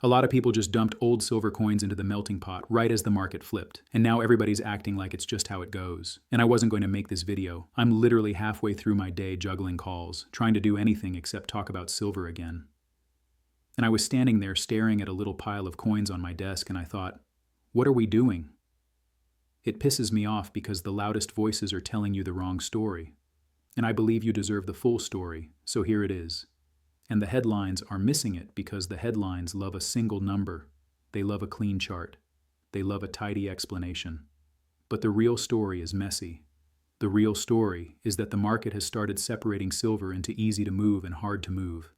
A lot of people just dumped old silver coins into the melting pot right as the market flipped, and now everybody's acting like it's just how it goes. And I wasn't going to make this video. I'm literally halfway through my day juggling calls, trying to do anything except talk about silver again. And I was standing there staring at a little pile of coins on my desk, and I thought, what are we doing? It pisses me off because the loudest voices are telling you the wrong story. And I believe you deserve the full story, so here it is. And the headlines are missing it because the headlines love a single number. They love a clean chart. They love a tidy explanation. But the real story is messy. The real story is that the market has started separating silver into easy to move and hard to move.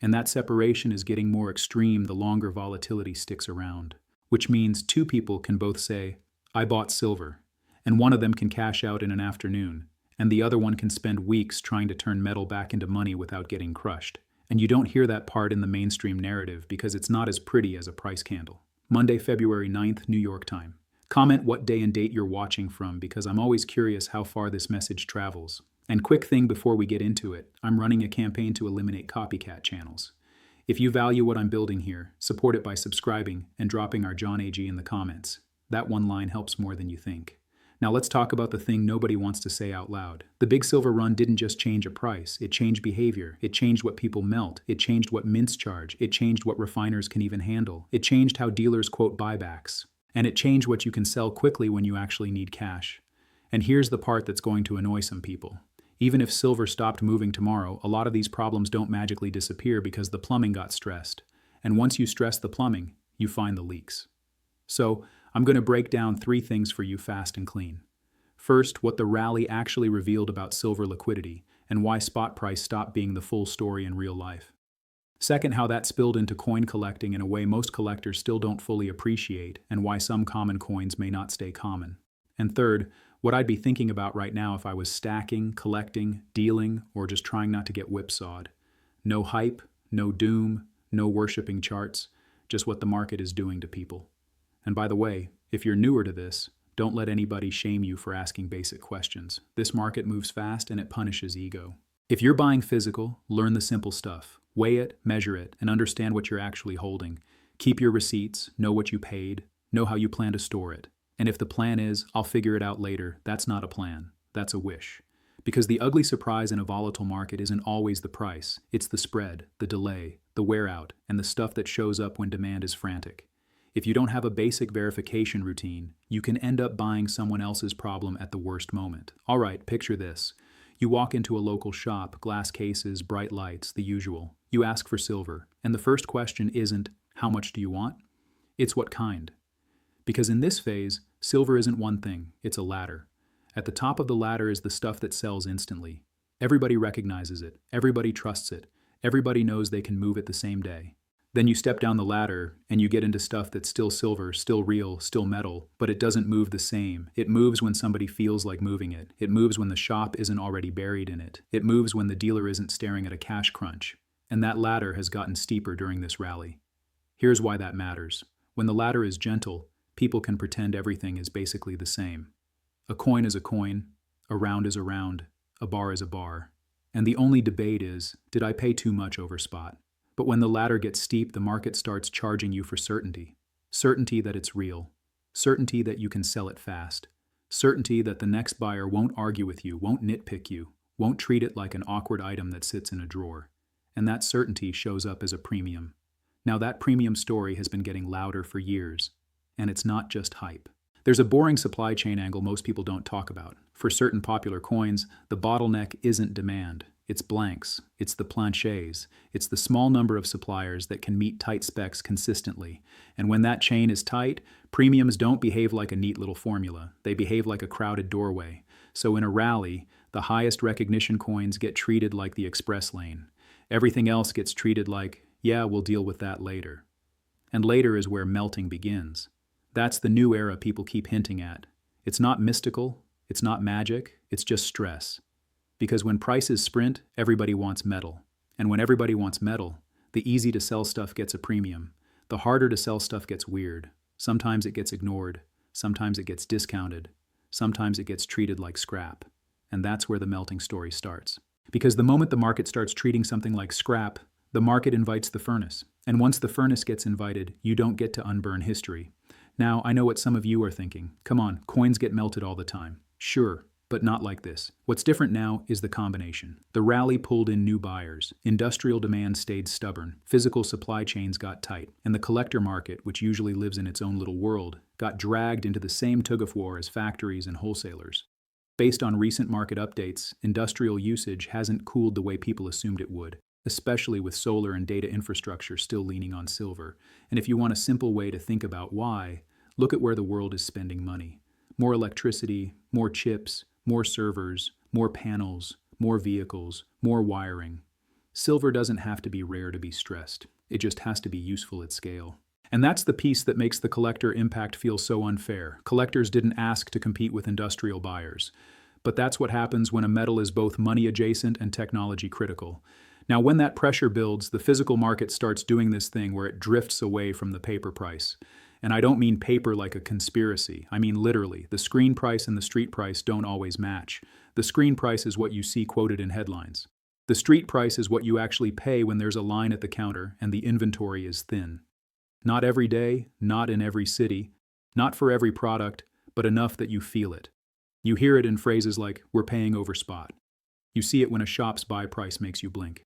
And that separation is getting more extreme the longer volatility sticks around, which means two people can both say, I bought silver, and one of them can cash out in an afternoon, and the other one can spend weeks trying to turn metal back into money without getting crushed. And you don't hear that part in the mainstream narrative because it's not as pretty as a price candle. Monday, February 9th, New York time. Comment what day and date you're watching from because I'm always curious how far this message travels. And quick thing before we get into it, I'm running a campaign to eliminate copycat channels. If you value what I'm building here, support it by subscribing and dropping our John AG in the comments. That one line helps more than you think. Now let's talk about the thing nobody wants to say out loud. The big silver run didn't just change a price, it changed behavior. It changed what people melt. It changed what mints charge. It changed what refiners can even handle. It changed how dealers quote buybacks. And it changed what you can sell quickly when you actually need cash. And here's the part that's going to annoy some people. Even if silver stopped moving tomorrow, a lot of these problems don't magically disappear because the plumbing got stressed. And once you stress the plumbing, you find the leaks. So, I'm going to break down three things for you fast and clean. First, what the rally actually revealed about silver liquidity and why spot price stopped being the full story in real life. Second, how that spilled into coin collecting in a way most collectors still don't fully appreciate and why some common coins may not stay common. And third, what I'd be thinking about right now if I was stacking, collecting, dealing, or just trying not to get whipsawed. No hype, no doom, no worshipping charts, just what the market is doing to people. And by the way, if you're newer to this, don't let anybody shame you for asking basic questions. This market moves fast and it punishes ego. If you're buying physical, learn the simple stuff. Weigh it, measure it, and understand what you're actually holding. Keep your receipts, know what you paid, know how you plan to store it. And if the plan is, I'll figure it out later, that's not a plan, that's a wish. Because the ugly surprise in a volatile market isn't always the price, it's the spread, the delay, the wear out, and the stuff that shows up when demand is frantic. If you don't have a basic verification routine, you can end up buying someone else's problem at the worst moment. All right, picture this. You walk into a local shop, glass cases, bright lights, the usual. You ask for silver, and the first question isn't, how much do you want? It's what kind. Because in this phase, silver isn't one thing, it's a ladder. At the top of the ladder is the stuff that sells instantly. Everybody recognizes it, everybody trusts it, everybody knows they can move it the same day. Then you step down the ladder and you get into stuff that's still silver, still real, still metal, but it doesn't move the same. It moves when somebody feels like moving it. It moves when the shop isn't already buried in it. It moves when the dealer isn't staring at a cash crunch. And that ladder has gotten steeper during this rally. Here's why that matters. When the ladder is gentle, people can pretend everything is basically the same. A coin is a coin, a round is a round, a bar is a bar. And the only debate is, did I pay too much over spot? But when the ladder gets steep, the market starts charging you for certainty. Certainty that it's real. Certainty that you can sell it fast. Certainty that the next buyer won't argue with you, won't nitpick you, won't treat it like an awkward item that sits in a drawer. And that certainty shows up as a premium. Now that premium story has been getting louder for years. And it's not just hype. There's a boring supply chain angle most people don't talk about. For certain popular coins, the bottleneck isn't demand. It's blanks, it's the planchets, it's the small number of suppliers that can meet tight specs consistently. And when that chain is tight, premiums don't behave like a neat little formula. They behave like a crowded doorway. So in a rally, the highest recognition coins get treated like the express lane. Everything else gets treated like, yeah, we'll deal with that later. And later is where melting begins. That's the new era people keep hinting at. It's not mystical, it's not magic, it's just stress. Because when prices sprint, everybody wants metal. And when everybody wants metal, the easy to sell stuff gets a premium. The harder to sell stuff gets weird. Sometimes it gets ignored. Sometimes it gets discounted. Sometimes it gets treated like scrap. And that's where the melting story starts. Because the moment the market starts treating something like scrap, The market invites the furnace. And once the furnace gets invited, you don't get to unburn history. Now, I know what some of you are thinking. Come on, coins get melted all the time. Sure, but not like this. What's different now is the combination. The rally pulled in new buyers, industrial demand stayed stubborn, physical supply chains got tight, and the collector market, which usually lives in its own little world, got dragged into the same tug-of-war as factories and wholesalers. Based on recent market updates, industrial usage hasn't cooled the way people assumed it would, especially with solar and data infrastructure still leaning on silver. And if you want a simple way to think about why, look at where the world is spending money. More electricity, more chips, more servers, more panels, more vehicles, more wiring. Silver doesn't have to be rare to be stressed. It just has to be useful at scale. And that's the piece that makes the collector impact feel so unfair. Collectors didn't ask to compete with industrial buyers. But that's what happens when a metal is both money adjacent and technology critical. Now, when that pressure builds, the physical market starts doing this thing where it drifts away from the paper price. And I don't mean paper like a conspiracy. I mean literally, the screen price and the street price don't always match. The screen price is what you see quoted in headlines. The street price is what you actually pay when there's a line at the counter and the inventory is thin. Not every day, not in every city, not for every product, but enough that you feel it. You hear it in phrases like, "We're paying over spot." You see it when a shop's buy price makes you blink.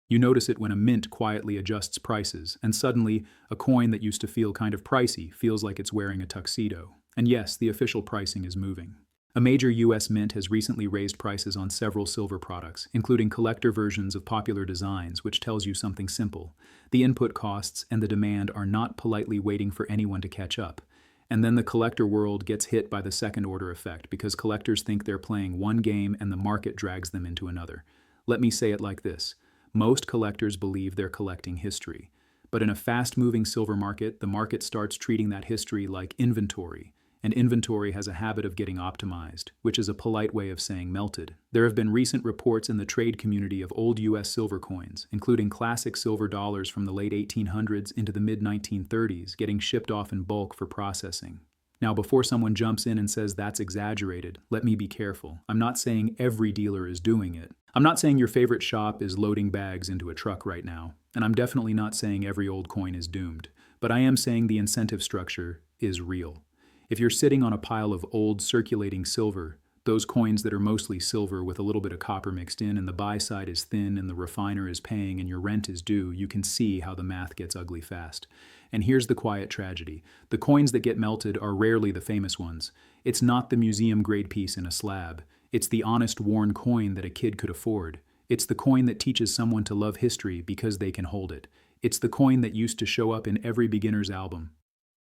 You notice it when a mint quietly adjusts prices, and suddenly, a coin that used to feel kind of pricey feels like it's wearing a tuxedo. And yes, the official pricing is moving. A major US mint has recently raised prices on several silver products, including collector versions of popular designs, which tells you something simple. The input costs and the demand are not politely waiting for anyone to catch up. And then the collector world gets hit by the second-order effect because collectors think they're playing one game and the market drags them into another. Let me say it like this. Most collectors believe they're collecting history. But in a fast-moving silver market, the market starts treating that history like inventory. And inventory has a habit of getting optimized, which is a polite way of saying melted. There have been recent reports in the trade community of old US silver coins, including classic silver dollars from the late 1800s into the mid-1930s, getting shipped off in bulk for processing. Now, before someone jumps in and says that's exaggerated, let me be careful. I'm not saying every dealer is doing it. I'm not saying your favorite shop is loading bags into a truck right now, and I'm definitely not saying every old coin is doomed, but I am saying the incentive structure is real. If you're sitting on a pile of old circulating silver, those coins that are mostly silver with a little bit of copper mixed in, and the buy side is thin and the refiner is paying and your rent is due, you can see how the math gets ugly fast. And here's the quiet tragedy. The coins that get melted are rarely the famous ones. It's not the museum-grade piece in a slab. It's the honest, worn coin that a kid could afford. It's the coin that teaches someone to love history because they can hold it. It's the coin that used to show up in every beginner's album.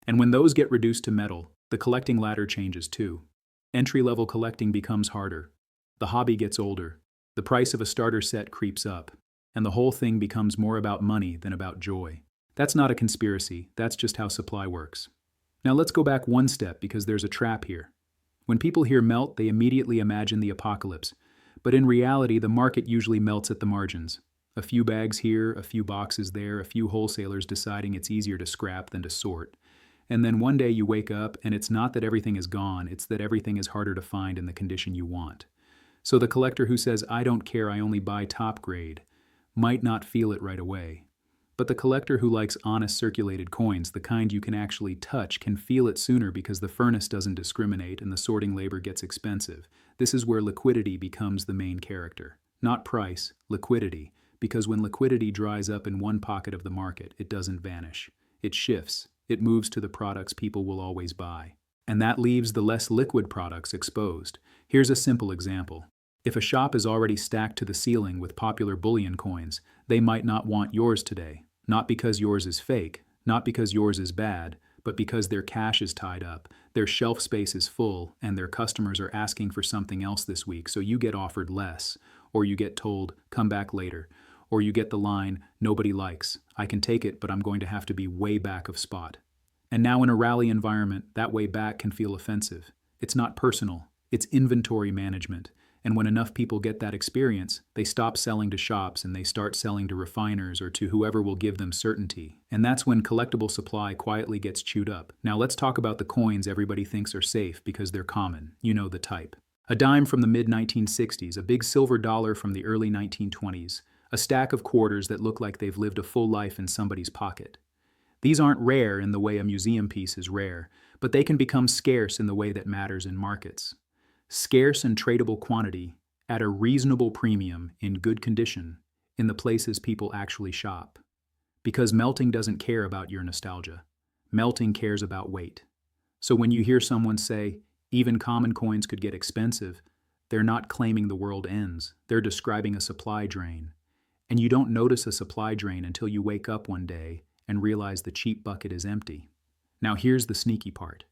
And when those get reduced to metal, the collecting ladder changes too. Entry-level collecting becomes harder. The hobby gets older. The price of a starter set creeps up. And the whole thing becomes more about money than about joy. That's not a conspiracy, that's just how supply works. Now let's go back one step because there's a trap here. When people hear melt, they immediately imagine the apocalypse. But in reality, the market usually melts at the margins. A few bags here, a few boxes there, a few wholesalers deciding it's easier to scrap than to sort. And then one day you wake up and it's not that everything is gone, it's that everything is harder to find in the condition you want. So the collector who says, "I don't care, I only buy top grade," might not feel it right away. But the collector who likes honest circulated coins, the kind you can actually touch, can feel it sooner because the furnace doesn't discriminate and the sorting labor gets expensive. This is where liquidity becomes the main character. Not price, liquidity. Because when liquidity dries up in one pocket of the market, it doesn't vanish. It shifts. It moves to the products people will always buy. And that leaves the less liquid products exposed. Here's a simple example. If a shop is already stacked to the ceiling with popular bullion coins, they might not want yours today. Not because yours is fake, not because yours is bad, but because their cash is tied up, their shelf space is full, and their customers are asking for something else this week, so you get offered less, or you get told, "Come back later," or you get the line, "Nobody likes. I can take it, but I'm going to have to be way back of spot." And now in a rally environment, that way back can feel offensive. It's not personal, it's inventory management. And when enough people get that experience, they stop selling to shops and they start selling to refiners or to whoever will give them certainty. And that's when collectible supply quietly gets chewed up. Now let's talk about the coins everybody thinks are safe because they're common. You know the type. A dime from the mid-1960s, a big silver dollar from the early 1920s, a stack of quarters that look like they've lived a full life in somebody's pocket. These aren't rare in the way a museum piece is rare, but they can become scarce in the way that matters in markets. Scarce and tradable quantity at a reasonable premium in good condition in the places people actually shop. Because melting doesn't care about your nostalgia. Melting cares about weight. So when you hear someone say, even common coins could get expensive, they're not claiming the world ends. They're describing a supply drain. And you don't notice a supply drain until you wake up one day and realize the cheap bucket is empty. Now here's the sneaky part.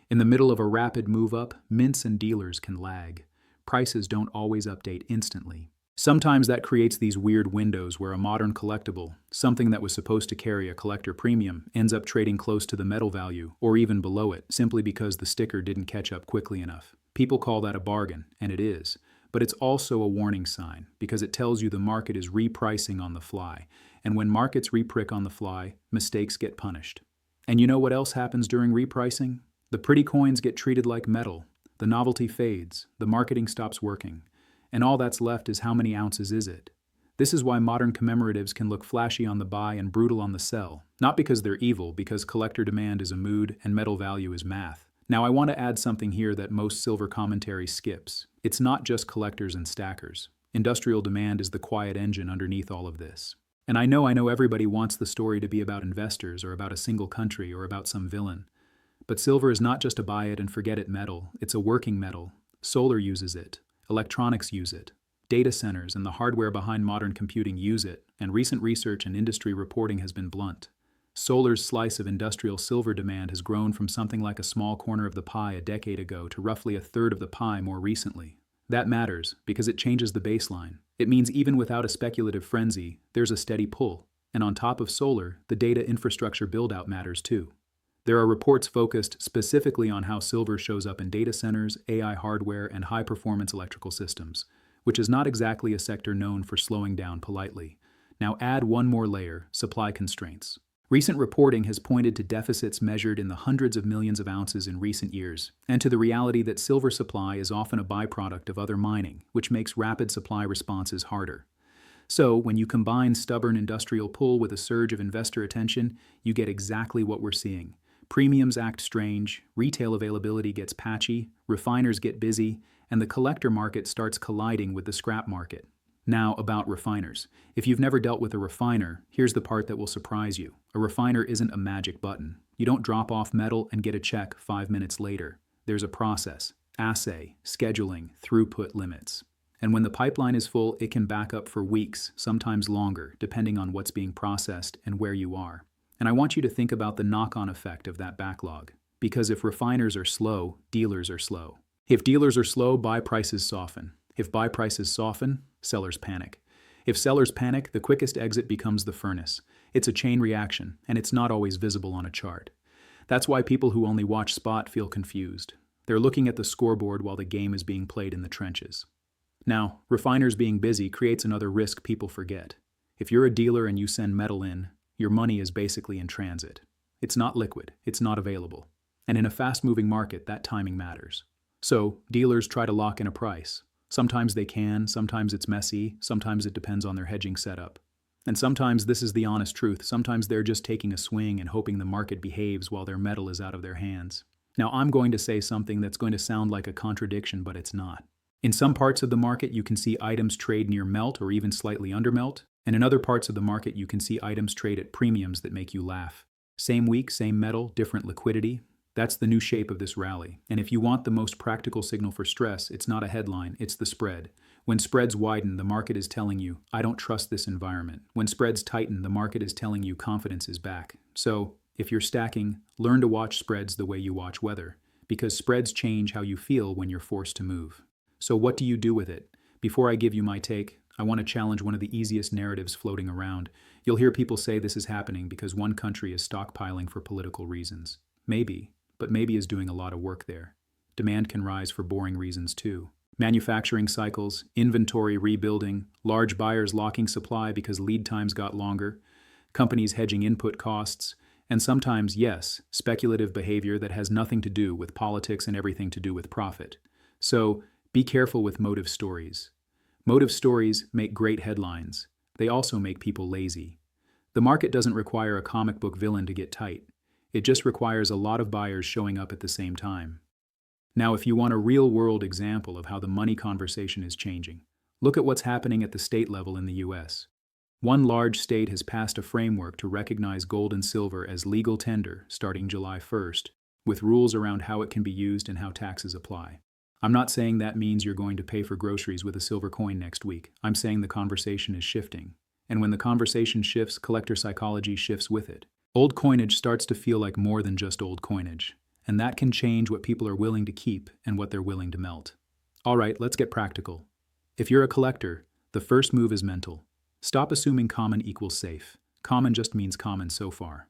In the middle of a rapid move up, mints and dealers can lag. Prices don't always update instantly. Sometimes that creates these weird windows where a modern collectible, something that was supposed to carry a collector premium, ends up trading close to the metal value or even below it simply because the sticker didn't catch up quickly enough. People call that a bargain, and it is. But it's also a warning sign because it tells you the market is repricing on the fly. And when markets reprick on the fly, mistakes get punished. And you know what else happens during repricing? The pretty coins get treated like metal. The novelty fades. The marketing stops working. And all that's left is how many ounces is it? This is why modern commemoratives can look flashy on the buy and brutal on the sell. Not because they're evil, because collector demand is a mood and metal value is math. Now I want to add something here that most silver commentary skips. It's not just collectors and stackers. Industrial demand is the quiet engine underneath all of this. And I know everybody wants the story to be about investors or about a single country or about some villain. But silver is not just a buy it and forget it metal. It's a working metal. Solar uses it. Electronics use it. Data centers and the hardware behind modern computing use it, and recent research and industry reporting has been blunt. Solar's slice of industrial silver demand has grown from something like a small corner of the pie a decade ago to roughly a third of the pie more recently. That matters because it changes the baseline. It means even without a speculative frenzy, there's a steady pull. And on top of solar, the data infrastructure build-out matters too. There are reports focused specifically on how silver shows up in data centers, AI hardware, and high-performance electrical systems, which is not exactly a sector known for slowing down politely. Now add one more layer, supply constraints. Recent reporting has pointed to deficits measured in the hundreds of millions of ounces in recent years, and to the reality that silver supply is often a byproduct of other mining, which makes rapid supply responses harder. So, when you combine stubborn industrial pull with a surge of investor attention, you get exactly what we're seeing. Premiums act strange, retail availability gets patchy, refiners get busy, and the collector market starts colliding with the scrap market. Now, about refiners. If you've never dealt with a refiner, here's the part that will surprise you. A refiner isn't a magic button. You don't drop off metal and get a check 5 minutes later. There's a process, assay, scheduling, throughput limits. And when the pipeline is full, it can back up for weeks, sometimes longer, depending on what's being processed and where you are. And I want you to think about the knock-on effect of that backlog. Because if refiners are slow, dealers are slow. If dealers are slow, buy prices soften. If buy prices soften, sellers panic. If sellers panic, the quickest exit becomes the furnace. It's a chain reaction, and it's not always visible on a chart. That's why people who only watch spot feel confused. They're looking at the scoreboard while the game is being played in the trenches. Now, refiners being busy creates another risk people forget. If you're a dealer and you send metal in, your money is basically in transit. It's not liquid, it's not available. And in a fast-moving market, that timing matters. So, dealers try to lock in a price. Sometimes they can, sometimes it's messy, sometimes it depends on their hedging setup. And sometimes this is the honest truth. Sometimes they're just taking a swing and hoping the market behaves while their metal is out of their hands. Now, I'm going to say something that's going to sound like a contradiction, but it's not. In some parts of the market, you can see items trade near melt or even slightly under melt, and in other parts of the market, you can see items trade at premiums that make you laugh. Same week, same metal, different liquidity. That's the new shape of this rally. And if you want the most practical signal for stress, it's not a headline, it's the spread. When spreads widen, the market is telling you, I don't trust this environment. When spreads tighten, the market is telling you confidence is back. So, if you're stacking, learn to watch spreads the way you watch weather, because spreads change how you feel when you're forced to move. So what do you do with it? Before I give you my take, I want to challenge one of the easiest narratives floating around. You'll hear people say this is happening because one country is stockpiling for political reasons. Maybe, but maybe is doing a lot of work there. Demand can rise for boring reasons too. Manufacturing cycles, inventory rebuilding, large buyers locking supply because lead times got longer, companies hedging input costs, and sometimes, yes, speculative behavior that has nothing to do with politics and everything to do with profit. So, be careful with motive stories. Motive stories make great headlines. they also make people lazy. The market doesn't require a comic book villain to get tight. It just requires a lot of buyers showing up at the same time. Now, if you want a real-world example of how the money conversation is changing, look at what's happening at the state level in the US. One large state has passed a framework to recognize gold and silver as legal tender starting July 1st, with rules around how it can be used and how taxes apply. I'm not saying that means you're going to pay for groceries with a silver coin next week. I'm saying the conversation is shifting. And when the conversation shifts, collector psychology shifts with it. Old coinage starts to feel like more than just old coinage, and that can change what people are willing to keep and what they're willing to melt. All right, let's get practical. If you're a collector, the first move is mental. Stop assuming common equals safe. Common just means common so far.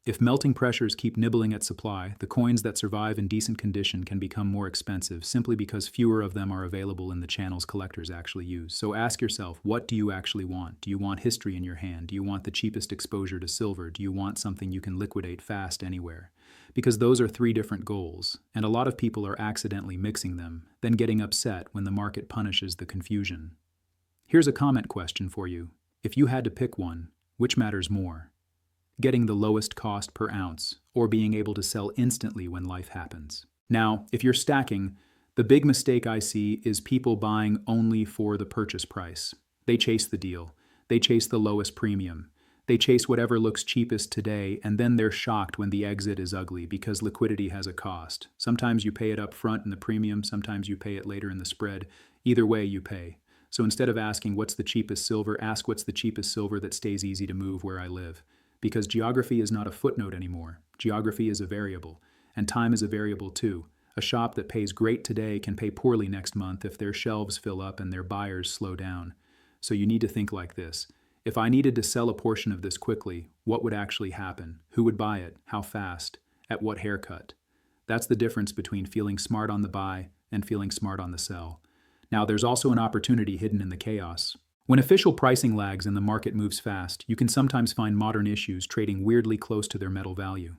If melting pressures keep nibbling at supply, the coins that survive in decent condition can become more expensive simply because fewer of them are available in the channels collectors actually use. So ask yourself, what do you actually want? Do you want history in your hand? Do you want the cheapest exposure to silver? Do you want something you can liquidate fast anywhere? Because those are three different goals, and a lot of people are accidentally mixing them, then getting upset when the market punishes the confusion. Here's a comment question for you. If you had to pick one, which matters more? Getting the lowest cost per ounce, or being able to sell instantly when life happens. Now, if you're stacking, the big mistake I see is people buying only for the purchase price. They chase the deal. They chase the lowest premium. They chase whatever looks cheapest today, and then they're shocked when the exit is ugly because liquidity has a cost. Sometimes you pay it up front in the premium, sometimes you pay it later in the spread. Either way, you pay. So instead of asking what's the cheapest silver, ask what's the cheapest silver that stays easy to move where I live. Because geography is not a footnote anymore. Geography is a variable, and time is a variable too. A shop that pays great today can pay poorly next month if their shelves fill up and their buyers slow down. So you need to think like this. If I needed to sell a portion of this quickly, what would actually happen? Who would buy it? How fast? At what haircut? That's the difference between feeling smart on the buy and feeling smart on the sell. Now, there's also an opportunity hidden in the chaos. When official pricing lags and the market moves fast, you can sometimes find modern issues trading weirdly close to their metal value.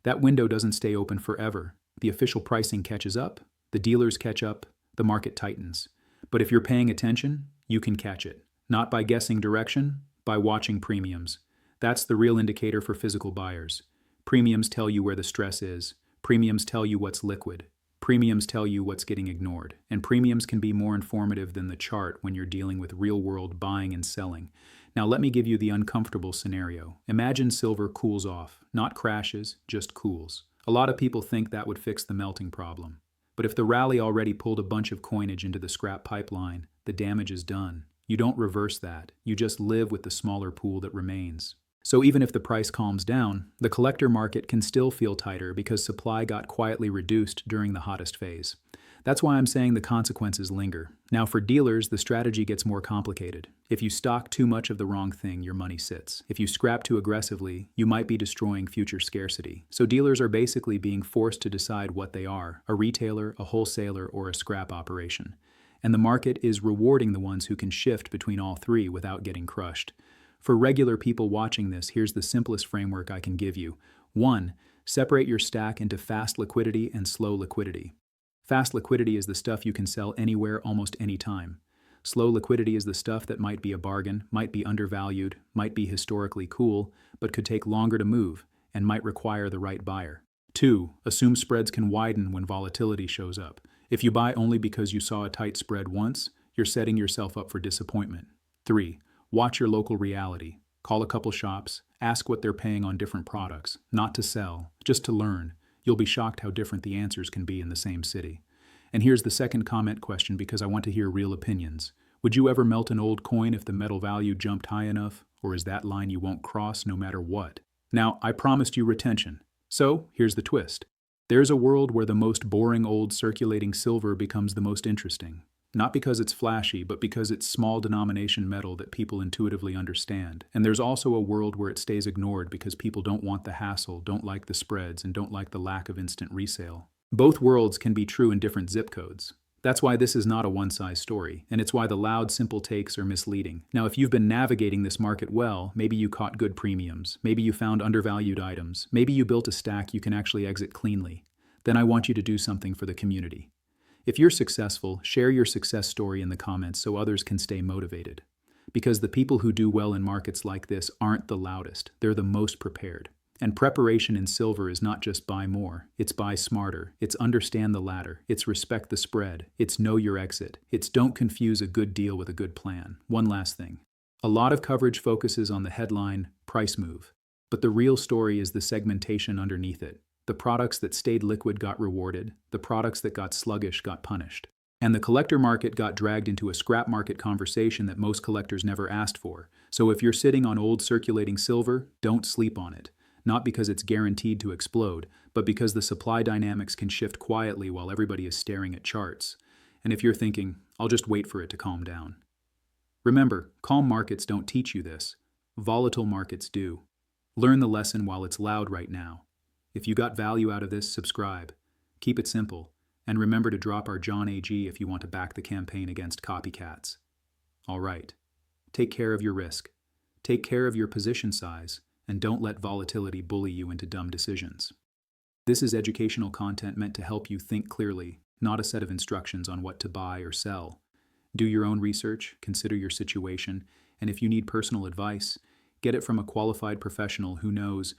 That window doesn't stay open forever. The official pricing catches up, the dealers catch up, the market tightens. But if you're paying attention, you can catch it. Not by guessing direction, by watching premiums. That's the real indicator for physical buyers. Premiums tell you where the stress is. Premiums tell you what's liquid. Premiums tell you what's getting ignored, and premiums can be more informative than the chart when you're dealing with real-world buying and selling. Now let me give you the uncomfortable scenario. Imagine silver cools off, not crashes, just cools. A lot of people think that would fix the melting problem. But if the rally already pulled a bunch of coinage into the scrap pipeline, the damage is done. You don't reverse that. You just live with the smaller pool that remains. So even if the price calms down, the collector market can still feel tighter because supply got quietly reduced during the hottest phase. That's why I'm saying the consequences linger. Now for dealers, the strategy gets more complicated. If you stock too much of the wrong thing, your money sits. If you scrap too aggressively, you might be destroying future scarcity. So dealers are basically being forced to decide what they are, a retailer, a wholesaler, or a scrap operation. And the market is rewarding the ones who can shift between all three without getting crushed. For regular people watching this, here's the simplest framework I can give you. 1. Separate your stack into fast liquidity and slow liquidity. Fast liquidity is the stuff you can sell anywhere, almost any time. Slow liquidity is the stuff that might be a bargain, might be undervalued, might be historically cool, but could take longer to move and might require the right buyer. 2. Assume spreads can widen when volatility shows up. If you buy only because you saw a tight spread once, you're setting yourself up for disappointment. 3. Watch your local reality. Call a couple shops, ask what they're paying on different products, not to sell, just to learn. You'll be shocked how different the answers can be in the same city. And here's the second comment question because I want to hear real opinions. Would you ever melt an old coin if the metal value jumped high enough, or is that line you won't cross no matter what? Now, I promised you retention. So, here's the twist. There's a world where the most boring old circulating silver becomes the most interesting. Not because it's flashy, but because it's small denomination metal that people intuitively understand. And there's also a world where it stays ignored because people don't want the hassle, don't like the spreads, and don't like the lack of instant resale. Both worlds can be true in different zip codes. That's why this is not a one-size story, and it's why the loud, simple takes are misleading. Now, if you've been navigating this market well, maybe you caught good premiums, maybe you found undervalued items, maybe you built a stack you can actually exit cleanly. Then I want you to do something for the community. If you're successful, share your success story in the comments so others can stay motivated. Because the people who do well in markets like this aren't the loudest, they're the most prepared. And preparation in silver is not just buy more, it's buy smarter, it's understand the ladder, it's respect the spread, it's know your exit, it's don't confuse a good deal with a good plan. One last thing. A lot of coverage focuses on the headline, price move. But the real story is the segmentation underneath it. The products that stayed liquid got rewarded, the products that got sluggish got punished. And the collector market got dragged into a scrap market conversation that most collectors never asked for. So if you're sitting on old circulating silver, don't sleep on it. Not because it's guaranteed to explode, but because the supply dynamics can shift quietly while everybody is staring at charts. And if you're thinking, I'll just wait for it to calm down. Remember, calm markets don't teach you this. Volatile markets do. Learn the lesson while it's loud right now. If you got value out of this, subscribe. Keep it simple. And remember to drop our John AG if you want to back the campaign against copycats. All right. Take care of your risk. Take care of your position size. And don't let volatility bully you into dumb decisions. This is educational content meant to help you think clearly, not a set of instructions on what to buy or sell. Do your own research, consider your situation, and if you need personal advice, get it from a qualified professional who knows